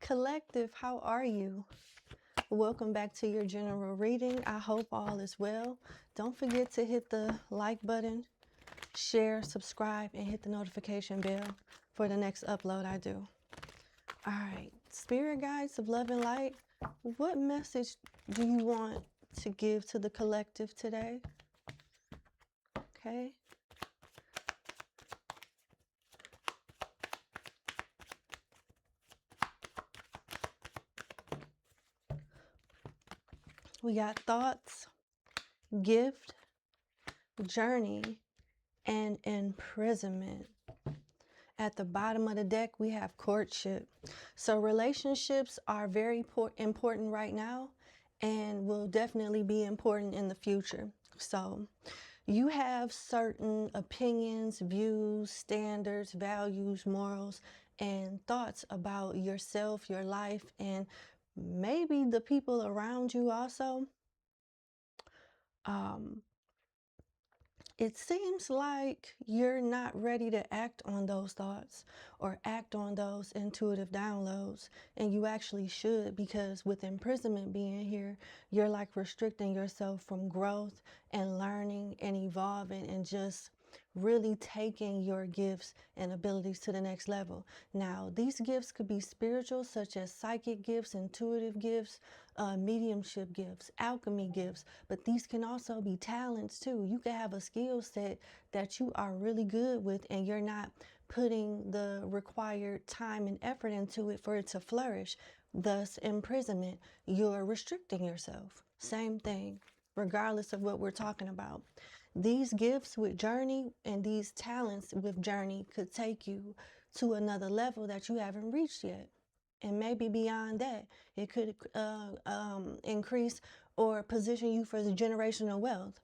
Collective, how are you? Welcome back to your general reading. I hope all is well. Don't forget to hit the like button, share, subscribe, and hit the notification bell for the next upload I do. All right, spirit guides of love and light, what message do you want to give to the collective today? Okay. We got thoughts, gift, journey, and imprisonment. At the bottom of the deck, we have courtship. So relationships are very important right now and will definitely be important in the future. So you have certain opinions, views, standards, values, morals, and thoughts about yourself, your life, and maybe the people around you also. It seems like you're not ready to act on those thoughts or act on those intuitive downloads, and you actually should, because with imprisonment being here, you're like restricting yourself from growth and learning and evolving and just really taking your gifts and abilities to the next level. Now, these gifts could be spiritual, such as psychic gifts, intuitive gifts, mediumship gifts, alchemy gifts, but these can also be talents too. You can have a skill set that you are really good with and you're not putting the required time and effort into it for it to flourish. Thus, imprisonment, you're restricting yourself. Same thing, regardless of what we're talking about. These gifts with journey and these talents with journey could take you to another level that you haven't reached yet. And maybe beyond that, it could increase or position you for the generational wealth.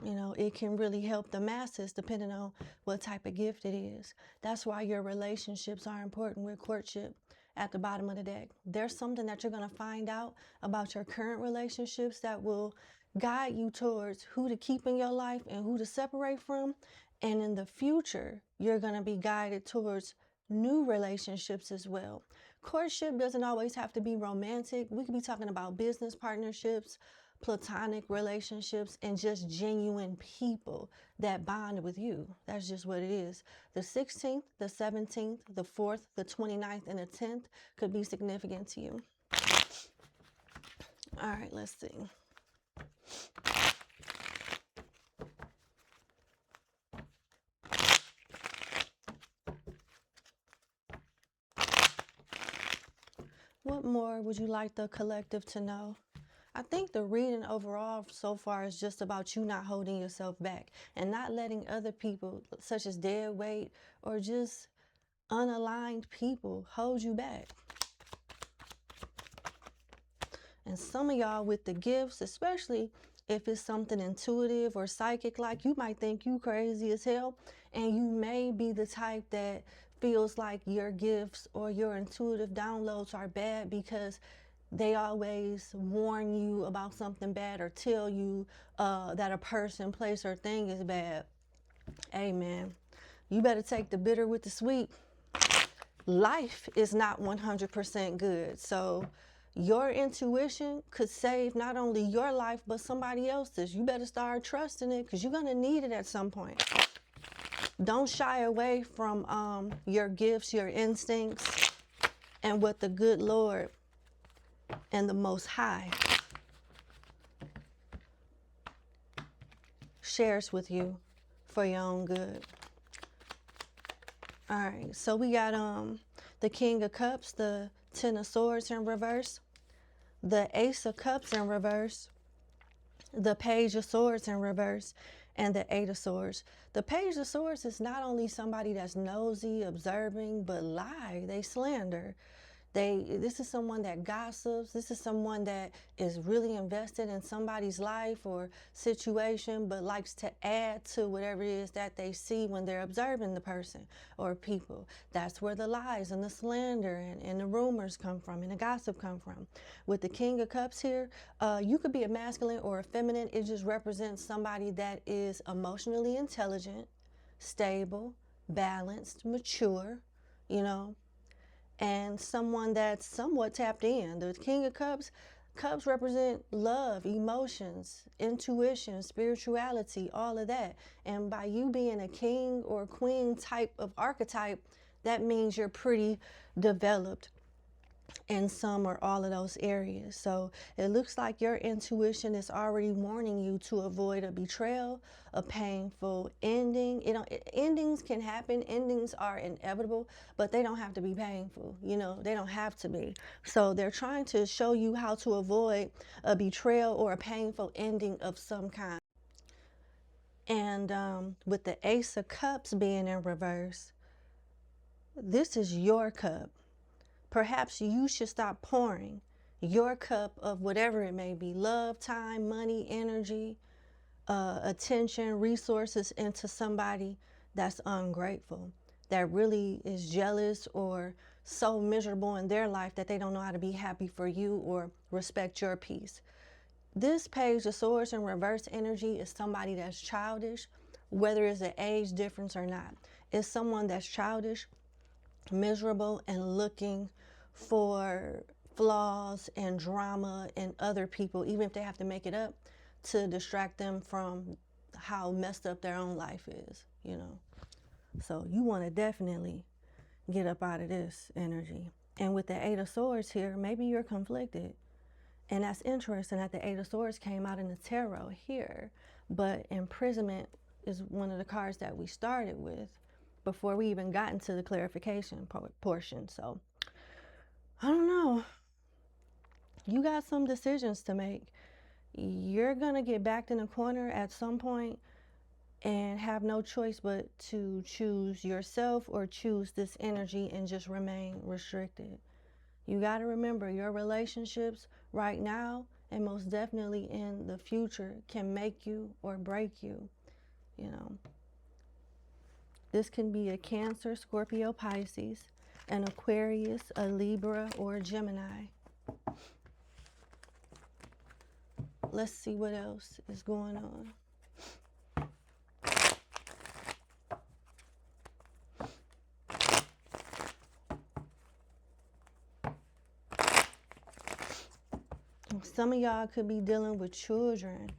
You know, it can really help the masses depending on what type of gift it is. That's why your relationships are important with courtship at the bottom of the deck. There's something that you're going to find out about your current relationships that will guide you towards who to keep in your life and who to separate from. And in the future, you're going to be guided towards new relationships as well. Courtship doesn't always have to be romantic. We could be talking about business partnerships, platonic relationships, and just genuine people that bond with you. That's just what it is. The 16th, the 17th, the 4th, the 29th, and the 10th could be significant to you. All right, let's see. What more would you like the collective to know? I think the reading overall so far is just about you not holding yourself back and not letting other people, such as dead weight or just unaligned people, hold you back. And some of y'all with the gifts, especially if it's something intuitive or psychic, like you might think you crazy as hell, and you may be the type that feels like your gifts or your intuitive downloads are bad because they always warn you about something bad or tell you that a person, place, or thing is bad. Hey man, you better take the bitter with the sweet. Life is not 100% good. So your intuition could save not only your life, but somebody else's. You better start trusting it because you're going to need it at some point. Don't shy away from your gifts, your instincts, and what the good Lord and the Most High shares with you for your own good. All right, so we got the King of Cups, the Ten of Swords in reverse, the Ace of Cups in reverse, the Page of Swords in reverse, and the Eight of Swords. The Page of Swords is not only somebody that's nosy, observing, but lie, they slander. This is someone that gossips. This is someone that is really invested in somebody's life or situation, but likes to add to whatever it is that they see when they're observing the person or people. That's where the lies and the slander and the rumors come from and the gossip come from. With the King of Cups here, you could be a masculine or a feminine. It just represents somebody that is emotionally intelligent, stable, balanced, mature, you know, and someone that's somewhat tapped in. The King of Cups, cups represent love, emotions, intuition, spirituality, all of that. And by you being a king or queen type of archetype, that means you're pretty developed in some or all of those areas. So it looks like your intuition is already warning you to avoid a betrayal, a painful ending. Endings can happen. Endings are inevitable, but they don't have to be painful. They don't have to be. So they're trying to show you how to avoid a betrayal or a painful ending of some kind. And with the Ace of Cups being in reverse, this is your cup. Perhaps you should stop pouring your cup of whatever it may be, love, time, money, energy, attention, resources, into somebody that's ungrateful, that really is jealous or so miserable in their life that they don't know how to be happy for you or respect your peace. This Page of Swords in reverse energy is somebody that's childish, whether it's an age difference or not. It's someone that's childish, miserable, and looking for flaws and drama in other people, even if they have to make it up to distract them from how messed up their own life is, So you want to definitely get up out of this energy. And with the Eight of Swords here, maybe you're conflicted. And that's interesting that the Eight of Swords came out in the tarot here. But imprisonment is one of the cards that we started with before we even got into the clarification portion. So I don't know. You got some decisions to make. You're going to get backed in a corner at some point and have no choice but to choose yourself or choose this energy and just remain restricted. You got to remember, your relationships right now and most definitely in the future can make you or break you, This can be a Cancer, Scorpio, Pisces, an Aquarius, a Libra, or a Gemini. Let's see what else is going on. Some of y'all could be dealing with children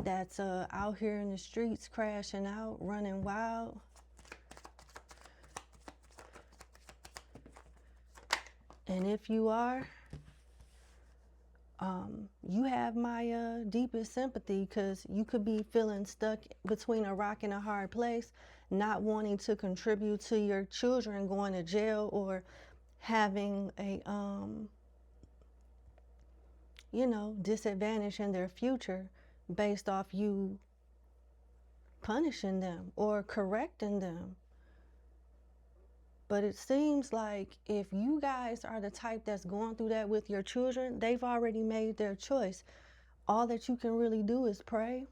that's out here in the streets crashing out, running wild. And if you are, you have my deepest sympathy, because you could be feeling stuck between a rock and a hard place, not wanting to contribute to your children going to jail or having a, disadvantage in their future based off you punishing them or correcting them. But it seems like if you guys are the type that's going through that with your children, they've already made their choice. All that you can really do is pray,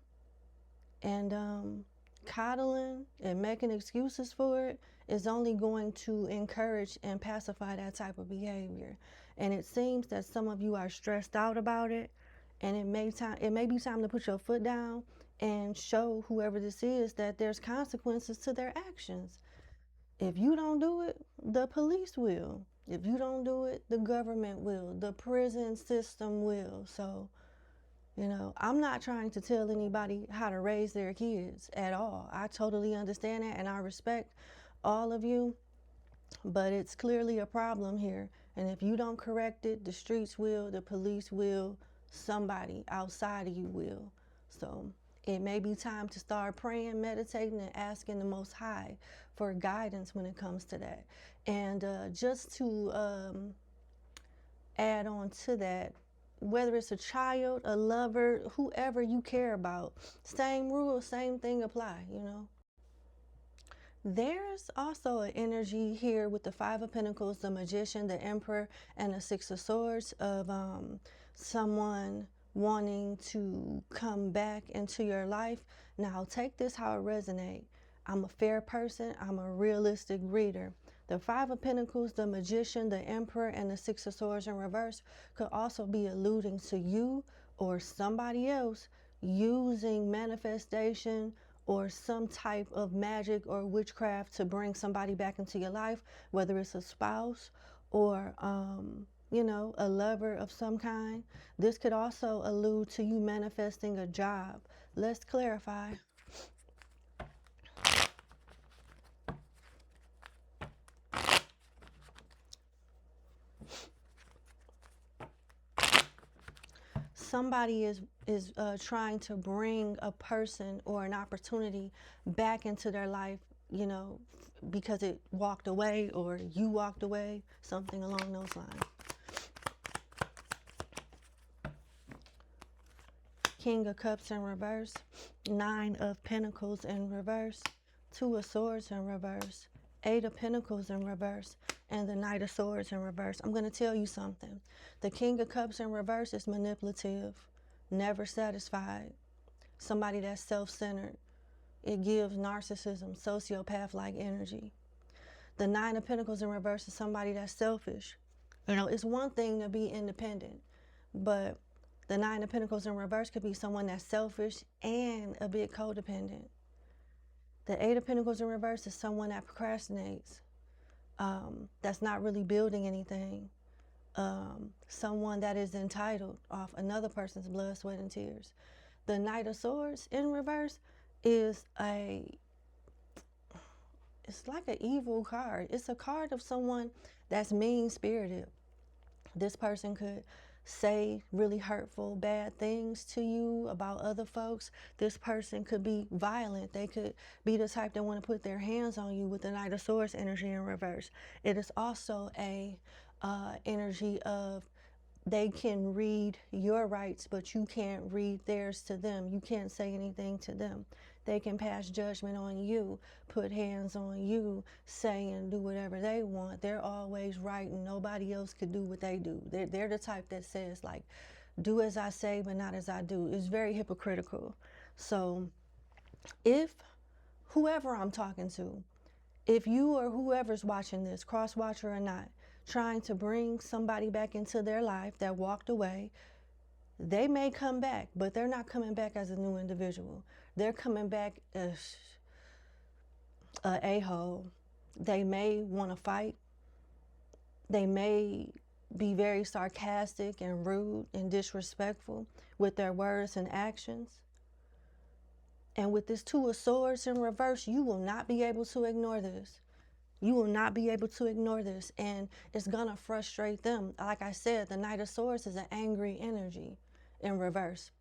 and coddling and making excuses for it is only going to encourage and pacify that type of behavior. And it seems that some of you are stressed out about it, and it may be time to put your foot down and show whoever this is that there's consequences to their actions. If you don't do it, the police will. If you don't do it, the government will. The prison system will. So, I'm not trying to tell anybody how to raise their kids at all. I totally understand that, and I respect all of you. But it's clearly a problem here. And if you don't correct it, the streets will, the police will, somebody outside of you will. So it may be time to start praying, meditating, and asking the Most High for guidance when it comes to that. And just to add on to that, whether it's a child, a lover, whoever you care about, same rules, same thing apply, There's also an energy here with the Five of Pentacles, the Magician, the Emperor, and the Six of Swords of someone wanting to come back into your life. Now, take this how it resonates. I'm a fair person. I'm a realistic reader. The Five of Pentacles, the Magician, the Emperor, and the Six of Swords in reverse could also be alluding to you or somebody else using manifestation or some type of magic or witchcraft to bring somebody back into your life, whether it's a spouse or, you know, a lover of some kind. This could also allude to you manifesting a job. Let's clarify. Somebody is trying to bring a person or an opportunity back into their life, you know, because it walked away or you walked away, something along those lines. King of Cups in reverse, Nine of Pentacles in reverse, Two of Swords in reverse, Eight of Pentacles in reverse, and the Knight of Swords in reverse. I'm going to tell you something. The King of Cups in reverse is manipulative, never satisfied, somebody that's self-centered. It gives narcissism, sociopath-like energy. The Nine of Pentacles in reverse is somebody that's selfish. You know, it's one thing to be independent, but the Nine of Pentacles in reverse could be someone that's selfish and a bit codependent. The Eight of Pentacles in reverse is someone that procrastinates, that's not really building anything. Someone that is entitled off another person's blood, sweat, and tears. The Knight of Swords in reverse is it's like an evil card. It's a card of someone that's mean-spirited. This person could say really hurtful, bad things to you about other folks. This person could be violent. They could be the type that want to put their hands on you with the Knight of Swords energy in reverse. It is also a energy of they can read your rights, but you can't read theirs to them. You can't say anything to them. They can pass judgment on you, put hands on you, say and do whatever they want. They're always right and nobody else could do what they do. They're the type that says, like, do as I say, but not as I do. It's very hypocritical. So if whoever I'm talking to, if you or whoever's watching this, cross-watcher or not, trying to bring somebody back into their life that walked away, they may come back, but they're not coming back as a new individual. They're coming back as a a-hole. They may want to fight. They may be very sarcastic and rude and disrespectful with their words and actions. And with this Two of Swords in reverse, you will not be able to ignore this. You will not be able to ignore this, and it's gonna frustrate them. Like I said, the Knight of Swords is an angry energy in reverse.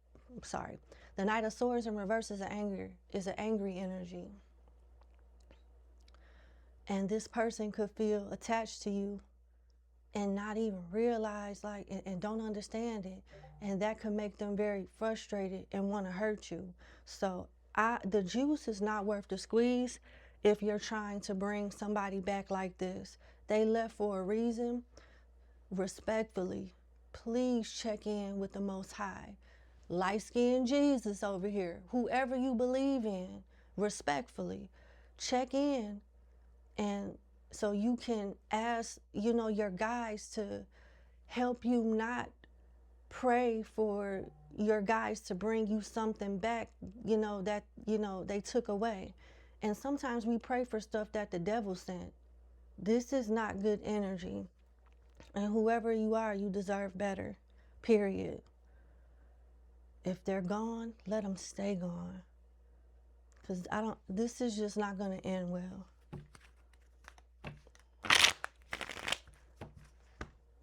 Sorry. The Knight of Swords in reverse is an angry energy. And this person could feel attached to you and not even realize, like, and don't understand it. And that could make them very frustrated and want to hurt you. So the juice is not worth the squeeze if you're trying to bring somebody back like this. They left for a reason. Respectfully, please check in with the Most High. Light-skinned Jesus over here, whoever you believe in, respectfully, check in, and so you can ask, you know, your guides to help you not pray for your guides to bring you something back, you know, that, you know, they took away. And sometimes we pray for stuff that the devil sent. This is not good energy. And whoever you are, you deserve better, period. If they're gone, let them stay gone. Because this is just not going to end well.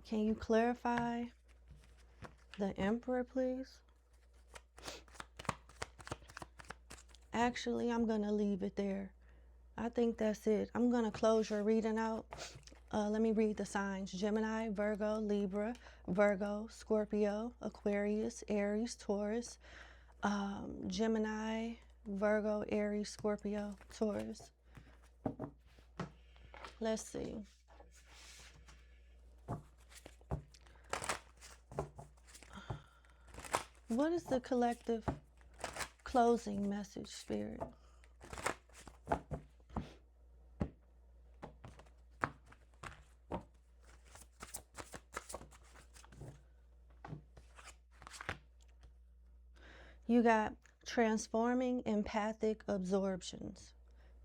Can you clarify the Emperor, please? Actually, I'm going to leave it there. I think that's it. I'm going to close your reading out. Let me read the signs. Gemini, Virgo, Libra, Virgo, Scorpio, Aquarius, Aries, Taurus. Gemini, Virgo, Aries, Scorpio, Taurus. Let's see. What is the collective closing message, Spirit? You got transforming empathic absorptions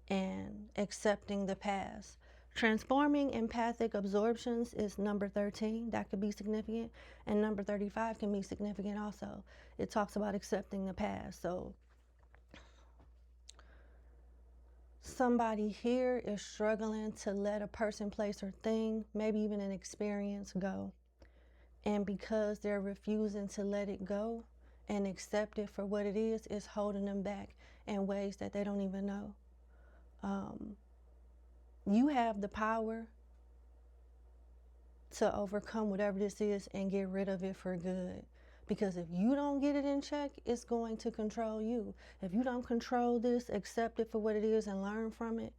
and accepting the past. Transforming empathic absorptions is number 13. That could be significant. And number 35 can be significant also. It talks about accepting the past. So somebody here is struggling to let a person, place, or thing, maybe even an experience, go. And because they're refusing to let it go and accept it for what it is, it's holding them back in ways that they don't even know. You have the power to overcome whatever this is and get rid of it for good. Because if you don't get it in check, it's going to control you. If you don't control this, accept it for what it is and learn from it,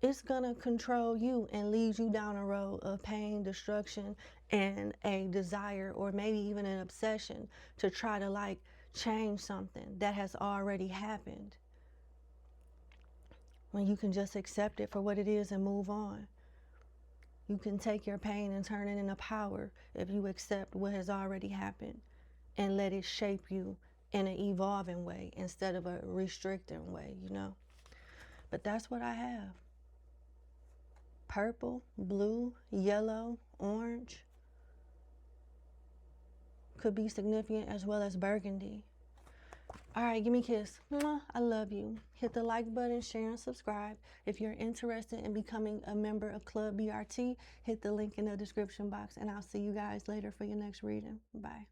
it's gonna control you and lead you down a road of pain, destruction, and a desire or maybe even an obsession to try to like change something that has already happened. When you can just accept it for what it is and move on. You can take your pain and turn it into power if you accept what has already happened and let it shape you in an evolving way instead of a restricting way, you know? But that's what I have. Purple, blue, yellow, orange. Could be significant, as well as burgundy. All right, give me a kiss. Mwah, I love you. Hit the like button, share, and subscribe. If you're interested in becoming a member of Club BRT, hit the link in the description box, and I'll see you guys later for your next reading. Bye.